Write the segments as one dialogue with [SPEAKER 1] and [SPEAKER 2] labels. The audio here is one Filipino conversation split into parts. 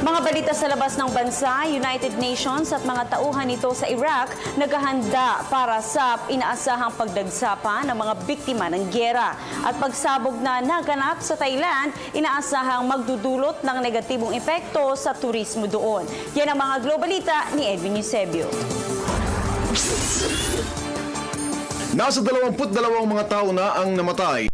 [SPEAKER 1] Mga balita sa labas ng bansa, United Nations at mga tauhan nito sa Iraq naghahanda para sa inaasahang pagdagsapa ng mga biktima ng gyera. At pagsabog na naganap sa Thailand, inaasahang magdudulot ng negatibong epekto sa turismo doon. Yan ang mga globalita ni Edwin Eusebio.
[SPEAKER 2] Nasa 22 mga tao na ang namatay.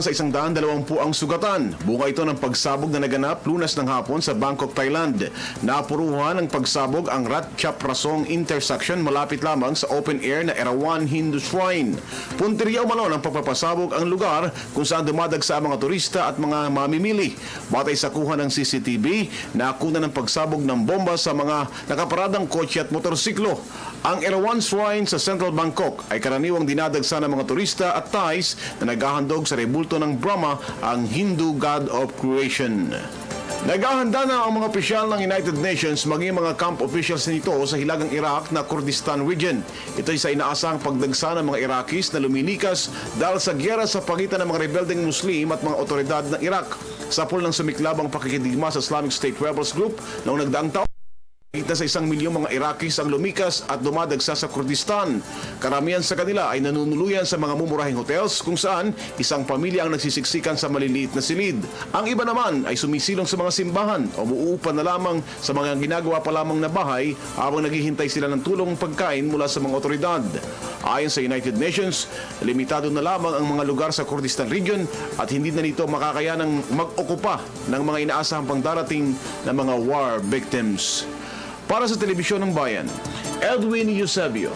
[SPEAKER 2] Sa 120 ang sugatan. Bunga ito ng pagsabog na naganap Lunes ng hapon sa Bangkok, Thailand. Napuruhan ng pagsabog ang Ratchaprasong intersection malapit lamang sa open-air na Erawan Hindu Shrine. Punteriya umano ng pagpapasabog ang lugar kung saan dumadagsa ang mga turista at mga mamimili. Batay sa kuha ng CCTV, nakuna ng pagsabog ng bomba sa mga nakaparadang kotse at motorsiklo. Ang Erawan Shrine sa Central Bangkok ay karaniwang dinadagsa ng mga turista at Thais na naghahandog sa rebulto ng Brahma, ang Hindu God of Creation. Naghahanda na ang mga opisyal ng United Nations maging mga camp officials nito sa hilagang Iraq na Kurdistan region. Ito ay sa inaasahang pagdagsa ng mga Iraqis na lumilikas dahil sa gyera sa pagitan ng mga rebeldeng Muslim at mga otoridad ng Iraq. Sapol ng sumiklabang pakikidigma sa Islamic State Rebels Group noong nagdaang taon. Kita sa 1 milyong mga Iraqis ang lumikas at dumadagsa sa Kurdistan. Karamihan sa kanila ay nanunuluyan sa mga mumurahing hotels kung saan isang pamilya ang nagsisiksikan sa maliliit na silid. Ang iba naman ay sumisilong sa mga simbahan o umuupa na lamang sa mga ginagawa pa lamang na bahay habang naghihintay sila ng tulong pagkain mula sa mga otoridad. Ayon sa United Nations, limitado na lamang ang mga lugar sa Kurdistan region at hindi na nito makakayanang mag-okupa ng mga inaasahang pangdarating na mga war victims. Para sa Telebisyon ng Bayan, Edwin Eusebio.